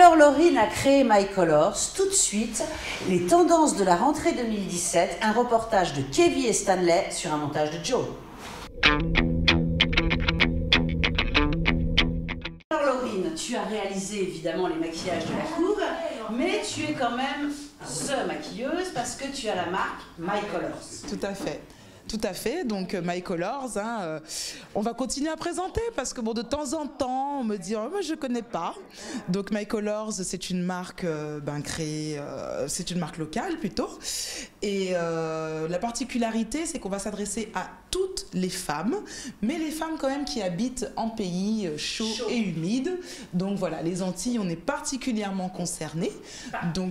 Alors Laurine a créé My Colors, tout de suite, les tendances de la rentrée 2017, un reportage de Kevin et Stanley sur un montage de Joe. Alors Laurine, tu as réalisé évidemment les maquillages de la cour, mais tu es quand même the maquilleuse parce que tu as la marque My Colors. Tout à fait. Tout à fait, donc My Colors, on va continuer à présenter parce que bon, de temps en temps, on me dit oh, moi je connais pas. Donc My Colors, c'est une marque créée, c'est une marque locale plutôt. Et la particularité, c'est qu'on va s'adresser à toutes les femmes, mais les femmes quand même qui habitent en pays chaud et humide. Donc voilà, les Antilles, on est particulièrement concernés.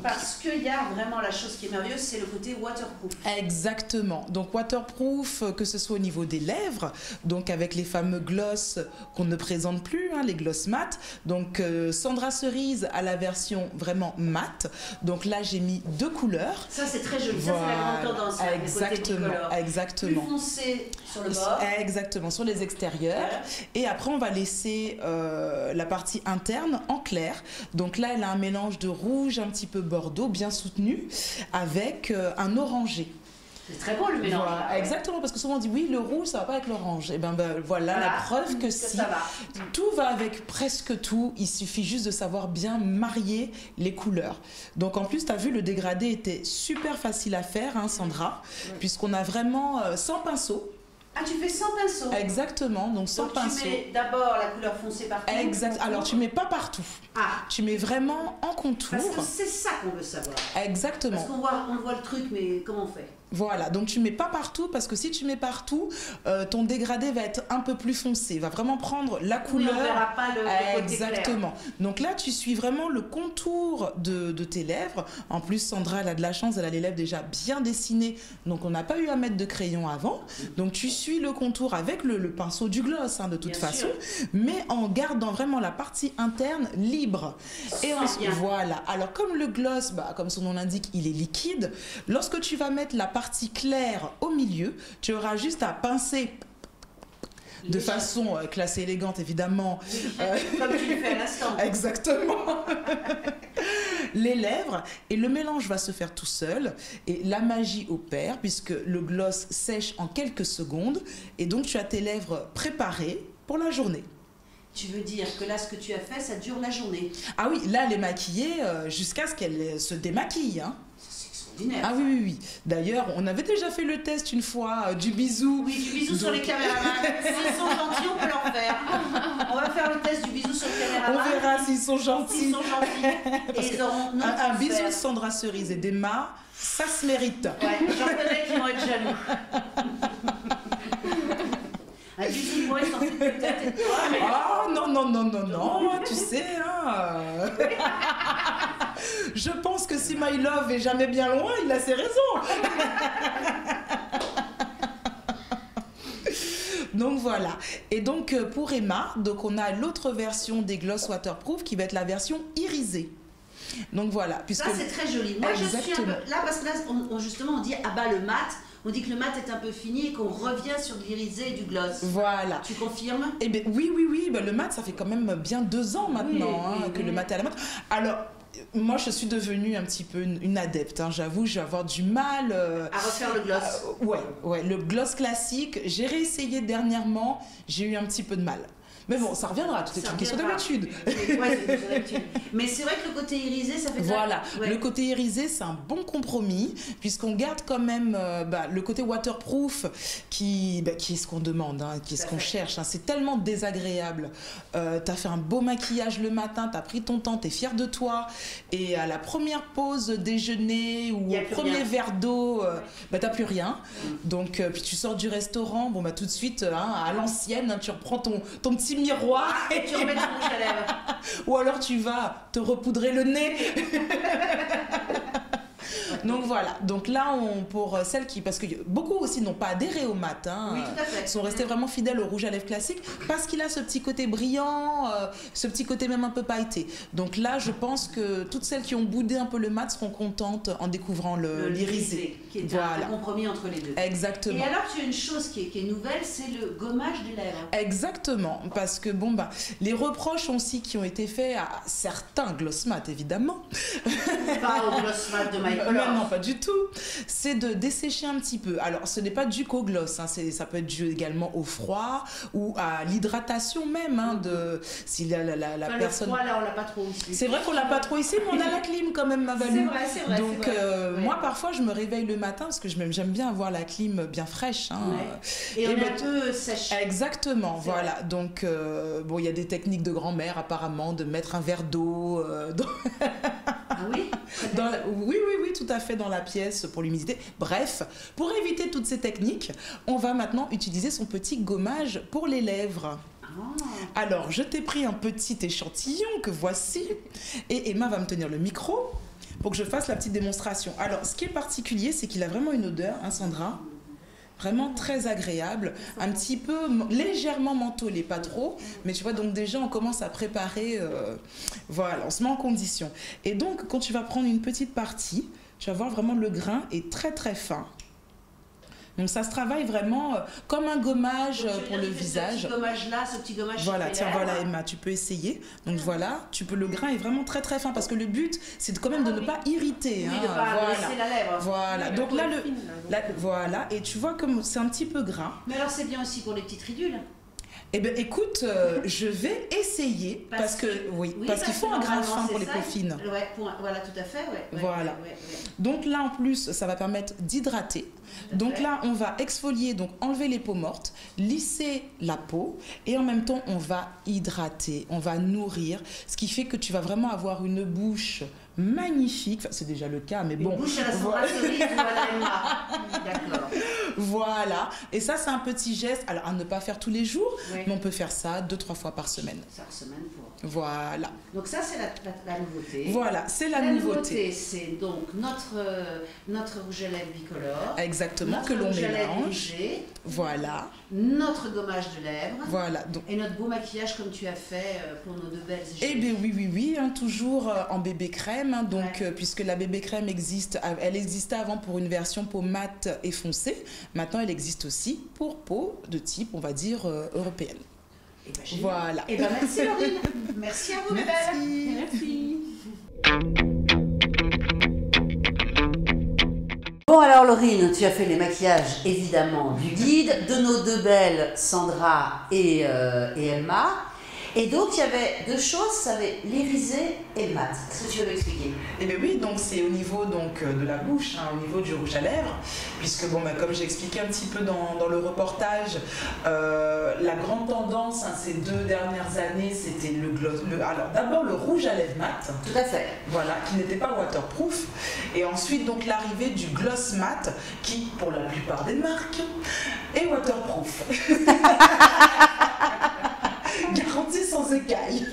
Parce qu'il y a vraiment la chose qui est merveilleuse, c'est le côté waterproof. Exactement, donc waterproof, que ce soit au niveau des lèvres, donc avec les fameux gloss qu'on ne présente plus, les gloss mat. Donc Sandra Cerise a la version vraiment mat. Donc là j'ai mis 2 couleurs. Ça c'est très joli, voilà. Ça c'est la grande tendance. Exactement, exactement. Plus foncé sur le bord. Exactement, sur les extérieurs. Et après on va laisser la partie interne en clair. Donc là elle a un mélange de rouge un petit peu bordeaux, bien soutenu, avec un orangé. C'est très beau le mélange. Voilà, exactement, parce que souvent on dit oui, le rouge ça va pas avec l'orange. Et voilà la preuve que si. Tout va avec presque tout, il suffit juste de savoir bien marier les couleurs. Donc en plus, tu as vu, le dégradé était super facile à faire, Sandra, puisqu'on a vraiment sans pinceau. Ah, tu fais sans pinceau? Exactement, donc sans pinceau. Tu mets d'abord la couleur foncée partout. Exact. Alors tu mets pas partout. Tu mets vraiment en contour. Parce que c'est ça qu'on veut savoir. Exactement. Parce qu'on voit le truc, mais comment on fait? Voilà, donc tu mets pas partout parce que si tu mets partout, ton dégradé va être un peu plus foncé, va vraiment prendre la couleur. On ne verra pas le côté exactement. Clair. Donc là, tu suis vraiment le contour de tes lèvres. En plus, Sandra, elle a de la chance, elle a les lèvres déjà bien dessinées, donc on n'a pas eu à mettre de crayon avant. Donc tu suis le contour avec le pinceau du gloss, de toute façon, mais en gardant vraiment la partie interne libre. Et voilà. Alors comme le gloss, comme son nom l'indique, il est liquide. Lorsque tu vas mettre la partie claire au milieu, tu auras juste à pincer de façon classe et élégante, évidemment. Comme tu le fais à l'instant. Exactement. Les lèvres, et le mélange va se faire tout seul, et la magie opère, puisque le gloss sèche en quelques secondes, et donc tu as tes lèvres préparées pour la journée. Tu veux dire que là, ce que tu as fait, ça dure la journée? Ah oui, là, elle est maquillée jusqu'à ce qu'elle se démaquille. Ah oui, oui, oui. D'ailleurs, on avait déjà fait le test une fois du bisou. Oui, du bisou sur les caméramans. S'ils sont gentils, on peut leur faire. On va faire le test du bisou sur les caméramans. On verra s'ils sont gentils. S'ils sont gentils. Parce ils auront un bisou de Sandra Cerise et d'Emma, ça se mérite. Ouais, j'en connais qui vont être jaloux. Un bisou de moi, je t'en fais peut-être et toi. Mais... Oh non, non, non, non, non, tu sais, je pense que si My Love est jamais bien loin, il a ses raisons. Donc voilà. Et donc pour Emma, donc on a l'autre version des gloss waterproof qui va être la version irisée. Donc voilà. Puisque... Ça c'est très joli. Moi je suis un peu... Là parce que là justement on dit ah bah le mat. On dit que le mat est un peu fini et qu'on revient sur de l'irisé et du gloss. Voilà. Tu confirmes? Eh bien, oui, oui, oui. Le mat, ça fait quand même bien 2 ans maintenant que le mat est à la mode. Alors, moi, je suis devenue un petit peu une adepte. J'avoue, je vais avoir du mal... à refaire le gloss. Ouais. Le gloss classique, j'ai réessayé dernièrement. J'ai eu un petit peu de mal. Mais bon, ça reviendra, tout est une question d'habitude. Ouais, c'est une question d'habitude. Mais c'est vrai que le côté irisé, ça fait... Voilà, le côté irisé, c'est un bon compromis, puisqu'on garde quand même le côté waterproof qui est ce qu'on demande, qui est ce qu'on cherche. C'est tellement désagréable. Tu as fait un beau maquillage le matin, tu as pris ton temps, tu es fier de toi, et à la première pause déjeuner ou au premier verre d'eau, tu n'as plus rien. Donc, puis tu sors du restaurant, tout de suite, à l'ancienne, tu reprends ton petit miroir et tu remets ton rouge à lèvres. Ou alors tu vas te repoudrer le nez. Donc voilà, donc là, pour celles qui... Parce que beaucoup aussi n'ont pas adhéré au mat, hein, oui, tout à fait. sont restés vraiment fidèles au rouge à lèvres classique parce qu'il a ce petit côté brillant, ce petit côté même un peu pailleté. Donc là, je pense que toutes celles qui ont boudé un peu le mat seront contentes en découvrant l'irisé. Qui est un compromis entre les deux. Exactement. Et alors, tu as une chose qui est nouvelle, c'est le gommage des lèvres. Exactement, parce que bon, bah, les reproches aussi qui ont été faits à certains Glossmat, évidemment. Pas au Glossmat de My Color. Non, pas du tout. C'est de dessécher un petit peu. Alors, ce n'est pas dû qu'au gloss, hein, ça peut être dû également au froid ou à l'hydratation même, hein, si la personne... Le froid, là, on l'a pas trop ici. C'est vrai qu'on l'a pas trop ici, mais on a la clim quand même, ma Valou. C'est vrai. Donc, c'est vrai. moi, parfois, je me réveille le matin parce que j'aime bien avoir la clim bien fraîche. Hein. Ouais. Et on est un peu sèche. Exactement, voilà. Vrai. Donc, bon, il y a des techniques de grand-mère, apparemment, de mettre un verre d'eau Ah oui oui, tout à fait, dans la pièce pour l'humidité. Bref, pour éviter toutes ces techniques, on va maintenant utiliser son petit gommage pour les lèvres. Alors, je t'ai pris un petit échantillon que voici, et Emma va me tenir le micro pour que je fasse la petite démonstration. Alors, ce qui est particulier, c'est qu'il a vraiment une odeur, hein, Sandra ? Vraiment très agréable, un petit peu légèrement mentholé, pas trop, mais tu vois, donc déjà on commence à préparer, voilà, on se met en condition. Et donc quand tu vas prendre une petite partie, tu vas voir vraiment le grain est très très fin. Donc ça se travaille vraiment comme un gommage pour le visage. Ce petit gommage là, ce petit gommage. Voilà, tiens, voilà Emma, tu peux essayer. Donc voilà, le grain est vraiment très très fin parce que le but c'est quand même de ne pas irriter. Oui, hein, de ne pas laisser la lèvre. Voilà, donc là, voilà, et tu vois comme c'est un petit peu gras. Mais alors c'est bien aussi pour les petites ridules. Eh bien, écoute, je vais essayer parce qu'il faut un grain fin pour les peaux fines. Ouais, voilà, tout à fait. Voilà. Donc là, en plus, ça va permettre d'hydrater. Donc là, on va exfolier, donc enlever les peaux mortes, lisser la peau et en même temps, on va hydrater, on va nourrir, ce qui fait que tu vas vraiment avoir une bouche magnifique. Enfin, c'est déjà le cas, mais bon. Une bouche à la Sandra Cerise, voilà Emma. D'accord. Voilà. Et ça, c'est un petit geste. Alors, à ne pas faire tous les jours, mais on peut faire ça 2-3 fois par semaine. Par semaine pour... Voilà. Donc ça, c'est la nouveauté. Voilà, c'est la nouveauté. C'est donc notre rouge à lèvres bicolore. Exactement, que l'on mélange. Voilà. Notre gommage de lèvres. Voilà. Donc... Et notre beau maquillage comme tu as fait pour nos deux belles échelles. Eh bien oui, hein, toujours en bébé crème. Hein, donc, puisque la bébé crème existe, elle existait avant pour une version peau mate et foncée. Maintenant, elle existe aussi pour peau de type, on va dire, européenne. Eh ben, voilà. Eh ben, merci Laurine. Merci à vous, mes belles. Merci. Bon alors Laurine, tu as fait les maquillages évidemment du guide, de nos deux belles Sandra et Elma. Et donc il y avait deux choses, ça avait l'irisé et le mat. Est-ce que tu veux m'expliquer? Eh bien oui, donc c'est au niveau donc, de la bouche, hein, au niveau du rouge à lèvres, puisque bon, bah, comme j'ai expliqué un petit peu dans le reportage, la grande tendance hein, ces 2 dernières années, c'était le gloss. Alors d'abord le rouge à lèvres mat. Tout à fait. Voilà, qui n'était pas waterproof. Et ensuite donc l'arrivée du gloss mat, qui pour la plupart des marques est waterproof. Garantie sans écaille.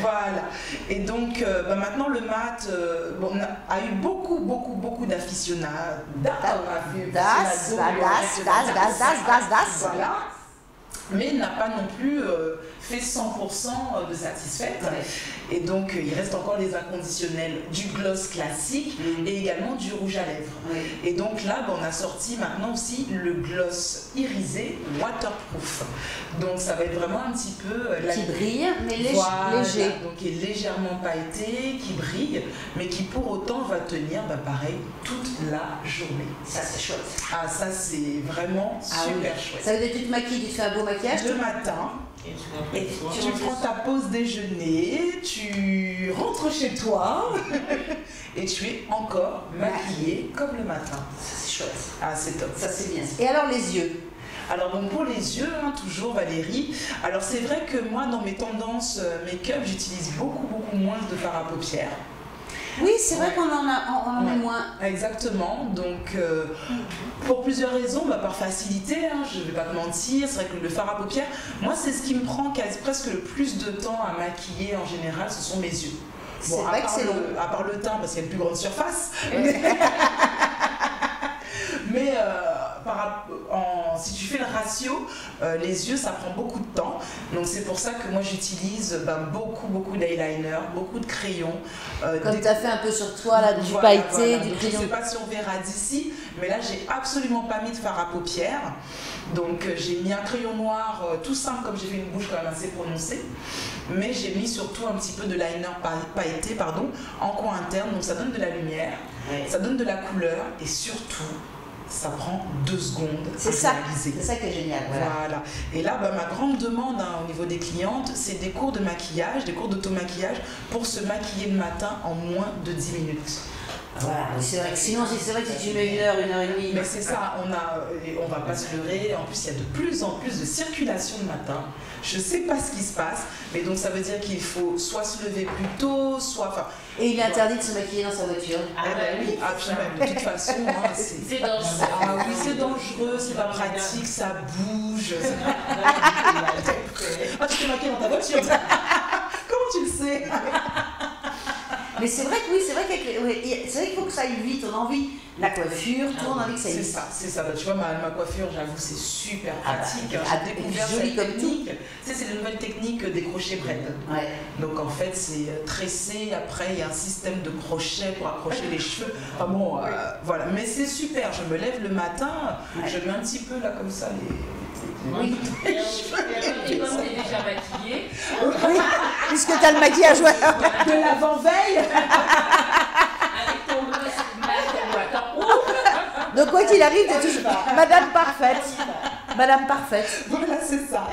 Voilà. Et donc, maintenant, le mat a eu beaucoup d'aficionados. Voilà. Mais n'a pas non plus fait 100% de satisfaite. Et donc, il reste encore les inconditionnels du gloss classique et également du rouge à lèvres. Et donc là, on a sorti maintenant aussi le gloss irisé waterproof. Donc, ça va être vraiment un petit peu... qui brille, mais léger. Donc, qui est légèrement pailleté, qui brille, mais qui pour autant va tenir, pareil, toute la journée. Ça, c'est chouette. Ah, ça, c'est vraiment super chouette. Ça veut dire que tu te maquilles, tu te fais un beau maquillage le matin. Et tu prends ta pause déjeuner, tu rentres chez toi et tu es encore maquillée comme le matin. C'est chouette. Ah, c'est top. Ça, c'est bien. Et alors, les yeux? Alors donc pour les yeux, hein, toujours Valérie. Alors c'est vrai que moi, dans mes tendances make-up, j'utilise beaucoup moins de fard à paupières. Oui, c'est vrai qu'on en met moins. Exactement. Donc, pour plusieurs raisons, par facilité, hein, je ne vais pas te mentir, c'est vrai que le fard à paupières, moi, c'est ce qui me prend presque le plus de temps à maquiller en général, ce sont mes yeux. C'est vrai que c'est long. À part le teint, parce qu'il y a une plus grande surface. Mais si tu fais le ratio, les yeux, ça prend beaucoup de temps. Donc c'est pour ça que moi j'utilise beaucoup d'eyeliner, beaucoup de crayons. Comme tu as fait un peu sur toi, là, du pailleté, du crayon. Je ne sais pas si on verra d'ici, mais là j'ai absolument pas mis de fard à paupières. Donc j'ai mis un crayon noir tout simple, comme j'ai fait une bouche quand même assez prononcée. Mais j'ai mis surtout un petit peu de liner pailleté en coin interne. Donc ça donne de la lumière, ça donne de la couleur et surtout, ça prend 2 secondes à réaliser. C'est ça qui est génial. Voilà. Et là, ma grande demande au niveau des clientes, c'est des cours de maquillage, des cours d'auto-maquillage pour se maquiller le matin en moins de 10 minutes. Voilà, c'est vrai que sinon, c'est vrai que si tu mets 1 heure, 1 heure et demie. Mais c'est ça, on va pas se leurrer. En plus, il y a de plus en plus de circulation le matin. Je sais pas ce qui se passe, mais donc ça veut dire qu'il faut soit se lever plus tôt, soit. Et il est interdit de se maquiller dans sa voiture. Oui, de toute façon, hein, c'est dangereux. Ah oui, c'est dangereux, c'est pas pratique, ça bouge. Tu t'es maquillée dans ta voiture. Comment tu le sais? Mais c'est vrai que c'est vrai qu'il faut que ça aille vite, on a envie, la coiffure, on a envie que ça aille vite. C'est ça, tu vois, ma coiffure, j'avoue, c'est super pratique. J'ai découvert joli comme technique. C'est la nouvelle technique des crochets braids. Ouais. Donc en fait, c'est tressé, après il y a un système de crochets pour accrocher les cheveux. Enfin bon, voilà, mais c'est super, je me lève le matin, je mets un petit peu là comme ça Oui. Et comme tu es déjà maquillée. Oui, puisque tu as le maquillage de l'avant-veille. Avec ton donc quoi qu'il arrive, tu es toujours Madame Parfaite. Madame Parfaite. Voilà, c'est ça.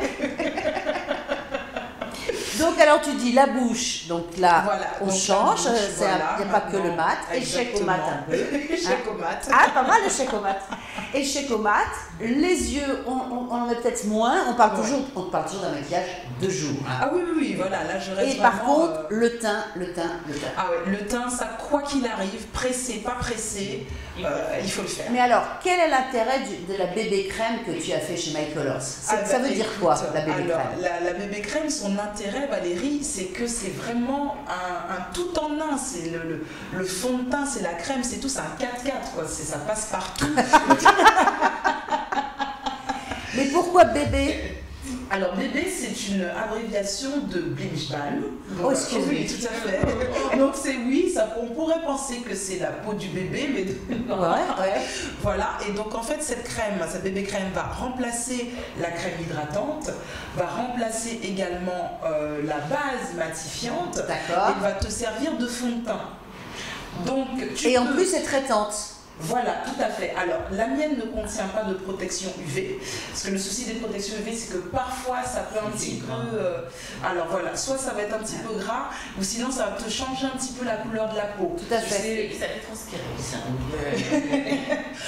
Donc alors tu dis la bouche, donc là voilà, on donc change, il n'y a pas que le mat, échec au mat un peu. Échec au mat. Ah, pas mal l'échec au mat. Échec au mat, les yeux, on en met peut-être moins, on parle toujours d'un maquillage de jour. Ah oui, voilà, là je reste et par contre, le teint. Ah ouais, le teint, ça quoi qu'il arrive, pressé, pas pressé, il faut le faire. Mais alors, quel est l'intérêt de la bébé crème que tu as fait chez My Colors? Ça veut dire quoi, la bébé crème? La bébé crème, son intérêt, Valérie, c'est que c'est vraiment un tout en un. C'est le fond de teint, c'est la crème, c'est tout, c'est un 4x4, quoi. Ça passe partout. Mais pourquoi bébé? Alors bébé, c'est une abréviation de Blinch Balm. Oh, excuse-moi. Oui, tout à fait. Donc on pourrait penser que c'est la peau du bébé, mais ouais. Voilà, et donc en fait cette bébé crème va remplacer la crème hydratante, va remplacer également la base matifiante. D'accord. Et va te servir de fond de teint. Donc, en plus c'est traitante. Voilà, tout à fait. Alors, la mienne ne contient pas de protection UV, parce que le souci des protections UV, c'est que parfois, ça peut un petit peu... alors voilà, soit ça va être un petit peu gras, ou sinon, ça va te changer un petit peu la couleur de la peau. Tout à fait. Et ça fait transpirer aussi.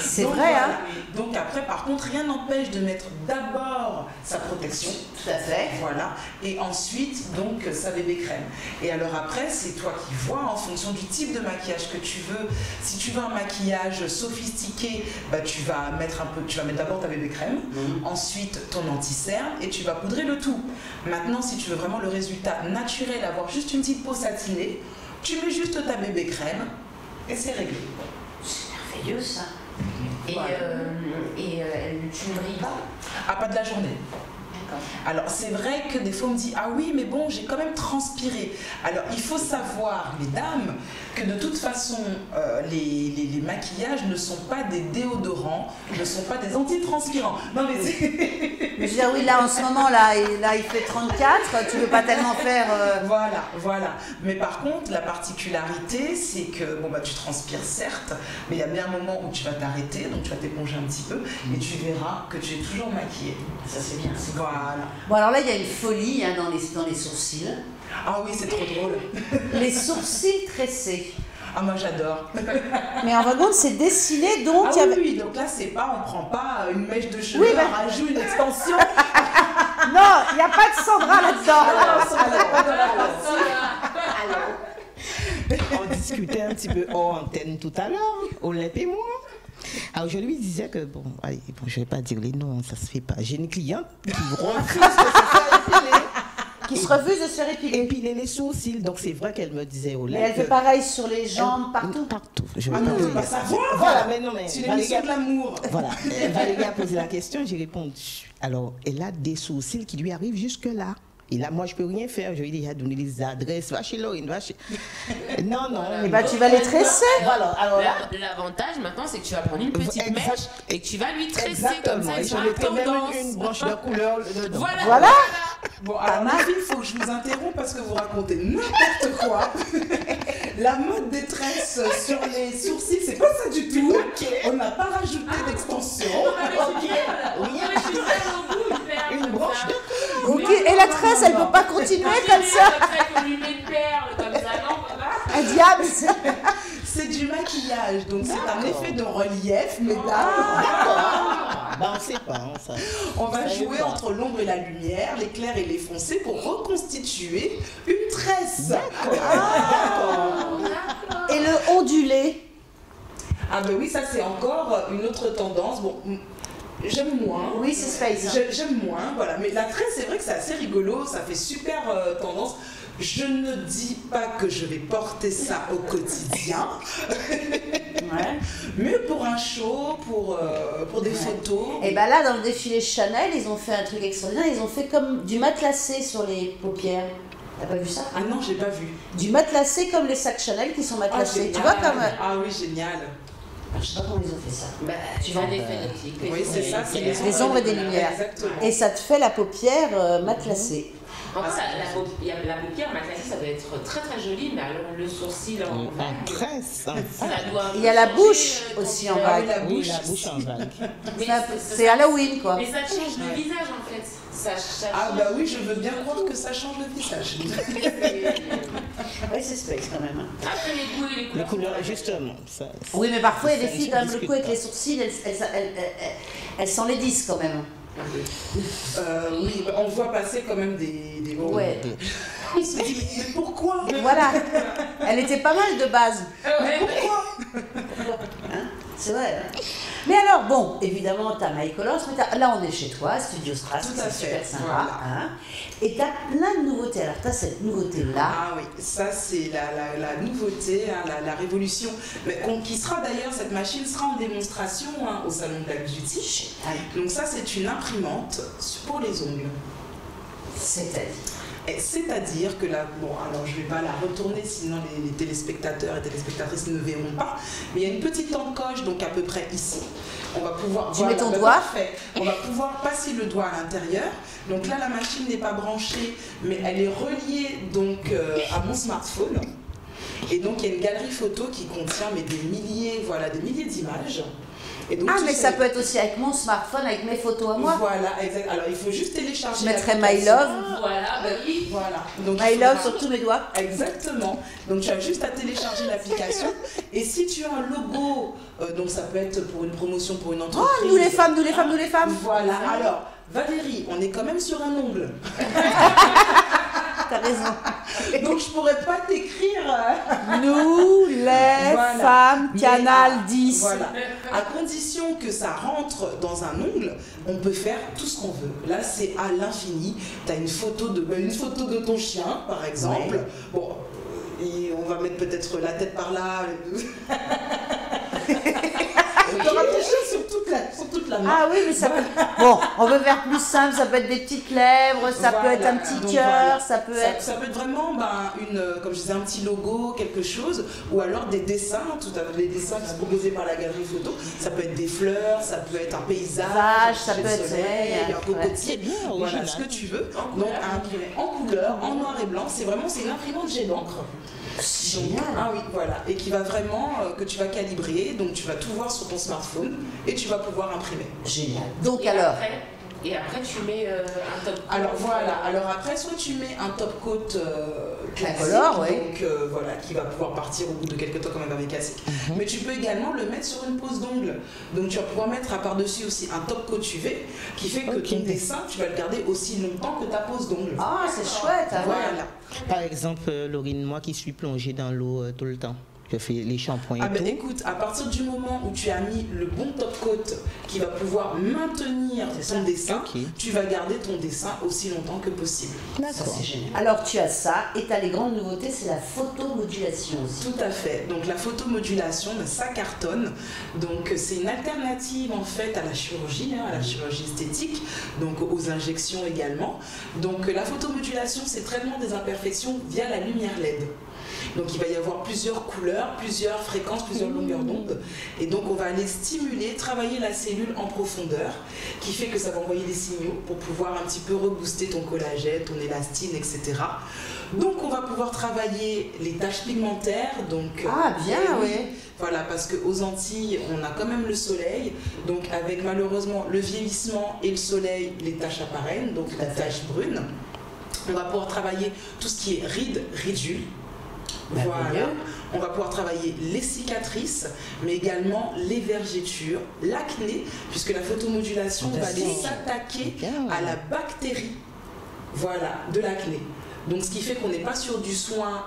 C'est vrai, voilà. hein. Donc après, par contre, rien n'empêche de mettre d'abord sa protection. Tout à fait. Voilà. Et ensuite, donc, sa bébé crème. Et alors après, c'est toi qui vois, en fonction du type de maquillage que tu veux. Si tu veux un maquillage sophistiqué, tu vas mettre d'abord ta bébé crème, ensuite ton anti-cerne et tu vas poudrer le tout. Maintenant, si tu veux vraiment le résultat naturel, avoir juste une petite peau satinée, tu mets juste ta bébé crème et c'est réglé. C'est merveilleux ça. Et tu ne brilles pas? Ah, pas de la journée. Alors c'est vrai que des fois on me dit ah oui mais bon j'ai quand même transpiré. Alors il faut savoir mesdames que de toute façon les maquillages ne sont pas des déodorants, ne sont pas des antitranspirants. Non mais je veux dire oui là en ce moment là il fait 34, tu veux pas tellement faire... Voilà. Mais par contre la particularité c'est que tu transpires certes, mais il y a bien un moment où tu vas t'arrêter, donc tu vas t'éponger un petit peu et tu verras que tu es toujours maquillée. Ça c'est bien. Voilà. Bon alors là il y a une folie dans les sourcils. Ah oui c'est trop drôle. Les sourcils tressés. Ah moi j'adore. Mais en fin de compte c'est dessiné donc... oui, donc là c'est pas, on prend pas une mèche de cheveux, on rajoute une extension. Non, il n'y a pas de Sandra là-dedans. On discutait un petit peu hors antenne tout à l'heure, Olympe et moi. Alors je lui disais que, bon, allez, bon, je ne vais pas dire les noms, ça se fait pas. J'ai une cliente qui refuse de se faire épiler. Qui se refuse de se faire épiler. Épiler les sourcils, donc c'est vrai qu'elle me disait Olympe. Mais elle fait pareil sur les jambes, partout. Partout. Je vais Ah pas non, te c'est pas dire. ça. Voilà, mais non, mais. C'est une émission de l'amour. Voilà. Valérie a posé la question, j'ai répondu. Alors, elle a des sourcils qui lui arrivent jusque-là. Et là, moi, je ne peux rien faire. Je lui ai déjà donné les adresses. Va chez Laurine, va chez. Non, non. Et bah, tu vas les tresser. Voilà. Alors là. L'avantage maintenant, c'est que tu vas prendre une petite Exact. mèche et que tu vas lui tresser comme Exactement. ça. Et ils je ont mettrai même tendance. une branche de couleur dedans. Voilà. Bon, alors ma fille, il faut que je vous interrompe parce que vous racontez n'importe quoi. La mode des tresses sur les sourcils, c'est pas ça du tout. On n'a pas rajouté d'extension. Une branche de Ok, et la tresse, elle peut pas continuer comme ça. On lui met une perle comme ça, non, voilà. Un diable. C'est du maquillage, donc c'est un effet de relief, mesdames. Ben, on sait pas. Ça. On va Ça y est jouer pas. entre l'ombre et la lumière, les clairs et les foncés pour reconstituer une tresse. Et le ondulé. Ah ben oui, ça c'est encore une autre tendance. Bon, j'aime moins. Oui, c'est space. J'aime moins, voilà. Mais la tresse, c'est vrai que c'est assez rigolo, ça fait super tendance. Je ne dis pas que je vais porter ça au quotidien, Ouais. mais pour un show, pour des photos. Et bah là, dans le défilé Chanel, ils ont fait un truc extraordinaire. Ils ont fait comme du matelassé sur les paupières. T'as pas vu ça? Ah non, j'ai pas vu. Du matelassé comme les sacs Chanel qui sont matelassés. Tu vois comme. Ah oui, génial. Je sais pas comment ils ont fait ça. Bah, tu vas l'effet d'optique. Oui, c'est ça, c'est Les ombres et des lumières. Exactement. Et ça te fait la paupière matelassée. En fait, la paupière matelassée, ça doit être très très joli, mais alors le sourcil en En tresse. ça doit un Il peu y a la changer, bouche ton aussi en visage. vague. La Oui, bouche. la bouche en vague. Mais C'est Halloween quoi. Mais ça change le visage en fait. Ça Ah change. bah oui, je veux bien croire que ça change le visage. Oui, c'est space quand même. Après les goûts et les Les couleurs. couleurs, justement. Ça, Oui, mais parfois il y a des ça filles ne quand même le discute coup avec pas. les sourcils, elles s'enlaidissent quand même. Oui, bah, on voit passer quand même des gros. Ouais. On se dit, mais pourquoi Voilà. Elle était pas mal de base. Ouais, Hein, c'est vrai. Hein. Mais alors, bon, évidemment, t'as Michaelos, mais là, on est chez toi, Studio Strass, Tout à c'est fait, super sympa. voilà. Hein. Et t'as plein de nouveautés. Alors, t'as cette nouveauté-là. Ah oui, ça c'est la nouveauté, hein, la révolution, mais qui sera d'ailleurs, cette machine sera en démonstration hein, au salon de la Beauty. Donc ça c'est une imprimante pour les ongles. C'est-à-dire. C'est-à-dire que là, bon, alors je ne vais pas la retourner, sinon les téléspectateurs et téléspectatrices ne verront pas, mais il y a une petite encoche, donc à peu près ici. On va pouvoir. Tu mets ton bah, doigt. parfait. On va pouvoir passer le doigt à l'intérieur. Donc là, la machine n'est pas branchée, mais elle est reliée donc à mon smartphone. Et donc il y a une galerie photo qui contient mais des milliers d'images. Et donc, Ah, tout mais ça- ça peut être aussi avec mon smartphone, avec mes photos à moi. Voilà, exact. Alors il faut juste télécharger. Je mettrai My l'application. Love. Voilà, bah oui. Voilà. Donc, My il Love faudra- sur tous mes doigts. Exactement. Donc tu as juste à télécharger l'application. Et si tu as un logo, donc ça peut être pour une promotion pour une Oh, entreprise. nous les femmes, nous les femmes, nous les femmes. Voilà. Alors Valérie, on est quand même sur un ongle. T'as raison. Donc je pourrais pas t'écrire. Nous les Voilà. femmes, Mais- Canal 10. Voilà. À condition que ça rentre dans un ongle, on peut faire tout ce qu'on veut. Là, c'est à l'infini. Tu as une photo de ton chien, par exemple. Ouais. Bon, et on va mettre peut-être la tête par là. Tu auras ton chien sur toute la main. Ah oui, mais ça peut. Bon, on veut faire plus simple, ça peut être des petites lèvres, ça peut Voilà. être un petit Donc cœur, voilà. ça peut être. Ça peut être vraiment comme je disais, un petit logo, quelque chose, ou alors des dessins, les dessins qui sont proposés par la galerie photo. Ça peut être des fleurs, ça peut être un paysage, Ça peut être- soleil, ouais, un cocotier, C'est bien, voilà original. ce que tu veux. Donc à imprimer en couleur, en noir et blanc, c'est une imprimante jet d'encre. Génial. Ah oui, voilà, et qui va vraiment, que tu vas calibrer, donc tu vas tout voir sur ton smartphone et tu vas pouvoir imprimer. Génial. Donc Et alors, Et après, tu mets un top coat. Alors voilà, alors après, soit tu mets un top coat classique, Color, ouais. donc voilà, qui va pouvoir partir au bout de quelques temps quand même avec classique. Mais tu peux également le mettre sur une pose d'ongles. Donc tu vas pouvoir mettre à par-dessus aussi un top coat UV qui fait que ton dessin, tu vas le garder aussi longtemps que ta pose d'ongles. Ah, c'est chouette. Ah, ouais. Voilà. Par exemple, Laurine, moi qui suis plongée dans l'eau tout le temps, je fais les shampoings Ah et ben tout. écoute, à partir du moment où tu as mis le bon top coat qui va pouvoir maintenir ton dessin, Ok. tu vas garder ton dessin aussi longtemps que possible. Ça, D'accord. c'est génial. Alors, tu as ça, et tu as les grandes nouveautés, c'est la photomodulation aussi. Tout à fait. Donc la photomodulation, ben, ça cartonne. Donc c'est une alternative en fait à la chirurgie, à la chirurgie esthétique, donc aux injections également. Donc la photomodulation, c'est le traitement des imperfections via la lumière LED. Donc il va y avoir plusieurs couleurs, plusieurs fréquences, plusieurs longueurs d'onde. Et donc on va aller stimuler, travailler la cellule en profondeur, qui fait que ça va envoyer des signaux pour pouvoir un petit peu rebooster ton collagène, ton élastine, etc. Donc on va pouvoir travailler les taches pigmentaires. Donc, Ah, bien, oui. oui. Voilà, parce qu'aux Antilles, on a quand même le soleil. Donc avec malheureusement le vieillissement et le soleil, les taches apparaissent, donc Tout à les fait. taches brunes. On va pouvoir travailler tout ce qui est rides, ridules. Voilà. Merveilleux. On va pouvoir travailler les cicatrices, mais également les vergetures, l'acné, puisque la photomodulation va aller Fantastique. s'attaquer Bien. à la bactérie, voilà, de l'acné. Donc ce qui fait qu'on n'est pas sur du soin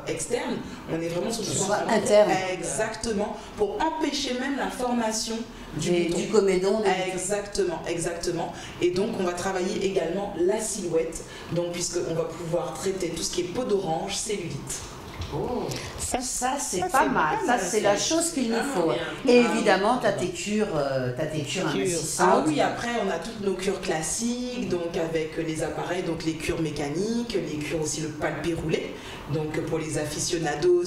externe, on est vraiment sur du soin Soin interne. Exactement, pour empêcher même la formation du bouton. Du comédon. Exactement, exactement. Et donc on va travailler également la silhouette, donc puisqu'on va pouvoir traiter tout ce qui est peau d'orange, cellulite. Ça, c'est ça, pas c'est mal. pas Ça, mal, c'est ça. la chose qu'il nous Ah, faut. bien. Et Ah, évidemment, t'as tes cures amincissantes. Ah oui, après on a toutes nos cures classiques, donc avec les appareils, donc les cures mécaniques, les cures aussi le palpé roulé, donc pour les aficionados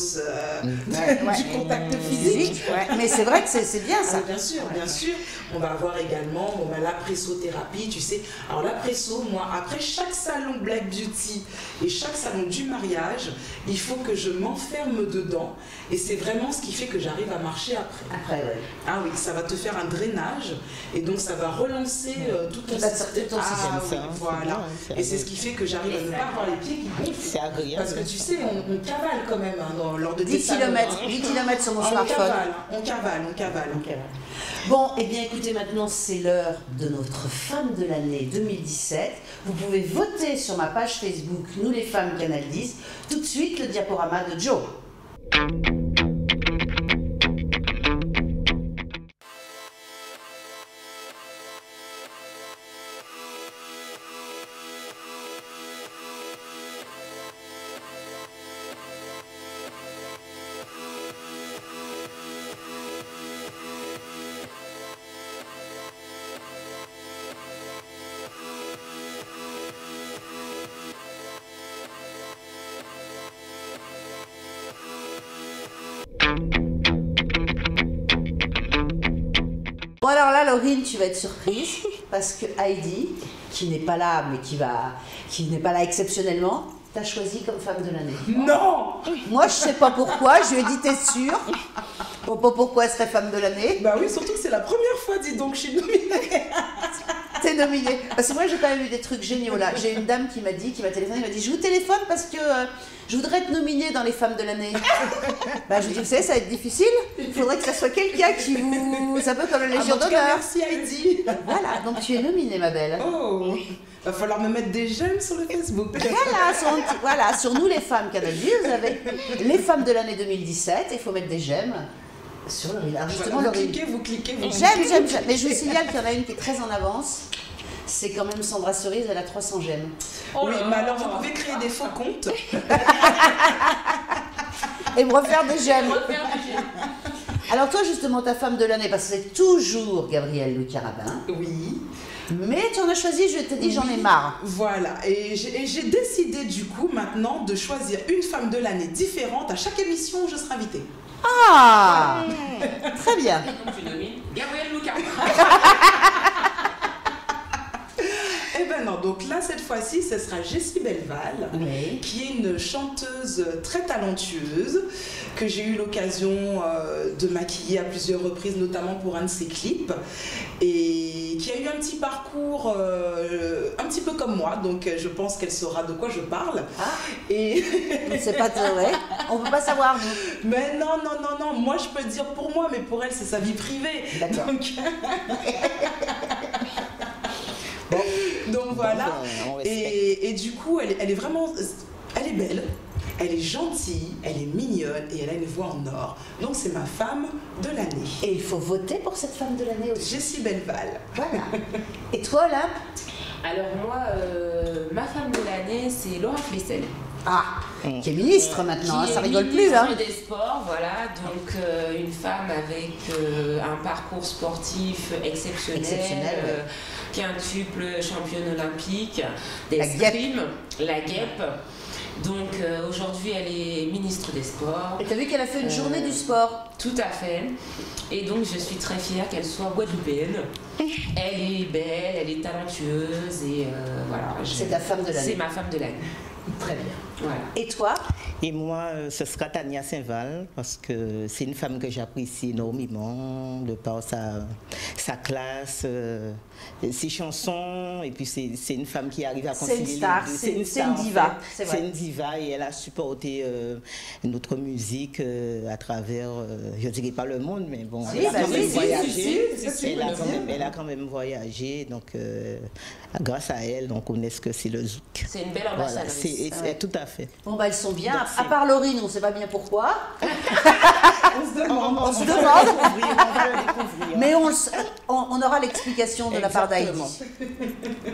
du contact physique. Ouais, mais c'est vrai que c'est bien ça. Ah, bien sûr, bien sûr. On va avoir également la pressothérapie, tu sais. Alors la presso, moi, après chaque salon Black Beauty et chaque salon du mariage, il faut que je m'enferme dedans. Et c'est vraiment ce qui fait que j'arrive à marcher après. Après, ouais. Ah oui, ça va te faire un drainage et donc ça va relancer tout ton Tout ton système. système. Ah oui, Ça, c'est voilà. bien, c'est Et c'est ce qui fait que j'arrive à ne pas avoir les pieds qui gonflent. C'est agréable. Parce que tu sais, on cavale quand même lors de 10 tes salons, km, hein. 10 km sur mon Ah, smartphone. on cavale. Bon, et bien écoutez, maintenant c'est l'heure de notre femme de l'année 2017. Vous pouvez voter sur ma page Facebook, Nous les femmes Canal 10. Tout de suite, le diaporama de Joe. Bon alors là, Laurine, tu vas être surprise parce que Heidi, qui n'est pas là, mais qui n'est pas là exceptionnellement, t'a choisi comme femme de l'année. Non! Moi, je sais pas pourquoi. Je lui ai dit, t'es sûre? Bon, pas pourquoi elle serait femme de l'année. Bah oui, surtout que c'est la première fois, dis donc, je suis nominée. T'es nominée. Parce que moi, j'ai quand même eu des trucs géniaux là. J'ai une dame qui m'a téléphoné, qui m'a dit, je vous téléphone parce que je voudrais être nominée dans les femmes de l'année. Bah, je lui ai dit, vous savez, ça va être difficile. Il faudrait que ça soit quelqu'un qui vous... C'est un peu comme la Légion En tout cas, d'honneur. merci Heidi. Voilà, donc tu es nominée, ma belle. Oh, va falloir me mettre des j'aime sur le Facebook. Voilà, sur Nous les femmes Canal 10, vous avez les femmes de l'année 2017. Il faut mettre des j'aime sur le reel. Alors justement, le Vous reel. cliquez, vous cliquez, vous J'aime. cliquez. Mais je vous signale qu'il y en a une qui est très en avance. C'est quand même Sandra Cerise, elle a 300 j'aime. Oui, mais alors vous pouvez créer des faux comptes. Et me refaire des j'aime. Alors toi, justement, ta femme de l'année, parce que c'est toujours Gabrielle Le Carabin. Oui. Mais tu en as choisi, je t'ai dit, j'en ai marre. Voilà, et j'ai décidé du coup maintenant de choisir une femme de l'année différente à chaque émission où je serai invitée. Ah, très bien. Donc tu nomines Gabrielle Lucas. Eh ben non, donc là, cette fois-ci, ce sera Jessie Belval, Oui. qui est une chanteuse très talentueuse, que j'ai eu l'occasion de maquiller à plusieurs reprises, notamment pour un de ses clips, et qui a eu un petit parcours un petit peu comme moi, donc je pense qu'elle saura de quoi je parle. Ah. Et... C'est pas vrai. On peut pas savoir, nous. Mais non, moi je peux dire pour moi, mais pour elle c'est sa vie privée. D'accord. Donc voilà. On respecte. Et du coup, elle est vraiment... Elle est belle, elle est gentille, elle est mignonne et elle a une voix en or. Donc c'est ma femme de l'année. Et il faut voter pour cette femme de l'année aussi. Jessie Belval. Voilà. Et toi, là? Alors moi, ma femme de l'année, c'est Laura Flessel. Ah, qui est ministre maintenant, hein, Qui ça est rigole plus, ministre hein. des Sports, voilà. Donc une femme avec un parcours sportif exceptionnel, Exceptionnel, ouais. quintuple championne olympique, La d'escrime, la guêpe. Donc aujourd'hui, elle est ministre des Sports. Et t'as vu qu'elle a fait une journée du sport? Tout à fait. Et donc je suis très fière qu'elle soit guadeloupéenne. Elle est belle, elle est talentueuse et voilà. C'est ta femme de l'année. C'est ma femme de l'année. Très bien. Voilà. Et toi? Et moi, ce sera Tania Saint-Val, parce que c'est une femme que j'apprécie énormément, de par sa classe, ses chansons, et puis c'est une femme qui arrive à C'est concilier une star, les deux. c'est une diva, c'est vrai. C'est une diva, et elle a supporté notre musique à travers, je ne dirais pas le monde, mais bon, Si, elle a bah quand oui, même si, voyagé. si, Elle a quand même- elle a quand même voyagé, donc grâce à elle, on connaît ce que c'est le zouk. C'est une belle Voilà, ambassadrice. tout à fait. Bon, bah, elles sont bien. Donc, À c'est- part Laurine, on sait pas bien pourquoi. On se demande. On se va demande. le découvrir. Mais on aura l'explication de la part d'Heidi. Exactement.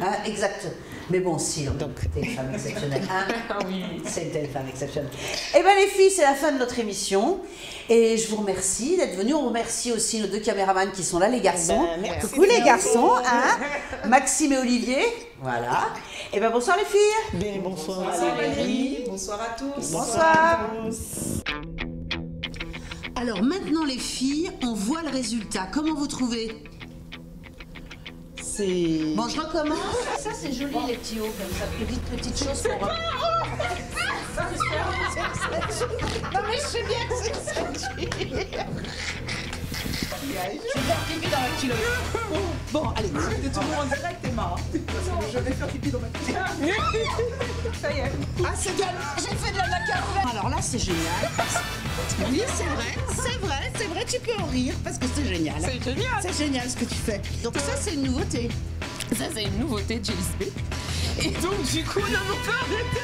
Hein, exact. Mais bon, si, Donc- t'es une femme exceptionnelle. Hein, Ah oui. c'est une telle femme exceptionnelle. Eh bien, les filles, c'est la fin de notre émission. Et je vous remercie d'être venus. On remercie aussi nos deux caméramans qui sont là, les garçons. Ben, merci. Coucou les garçons. Hein, Maxime et Olivier. Voilà. Et bien, bonsoir les filles. Bien, bonsoir, Bonsoir Valérie. Valérie, bonsoir à tous. Bonsoir. à tous. Alors maintenant, les filles, on voit le résultat. Comment vous trouvez? C'est... Bon, je recommence. Ça, c'est joli, les petits hauts, comme ça. Petites choses pour... Non, mais je sais bien que c'est ça. Je vais faire pipi dans ma culotte. Bon, allez. T'es toujours en direct, t'es marrant. Je vais faire pipi dans ma culotte. Ça y est. Ah, c'est bien. J'ai fait de la macaroni. Alors là, c'est génial. Oui, c'est vrai, tu peux en rire parce que c'est génial. C'est génial. C'est génial ce que tu fais. Donc ça, c'est une nouveauté. Ça, c'est une nouveauté de GSB. Et donc, du coup, on n'a pas arrêté.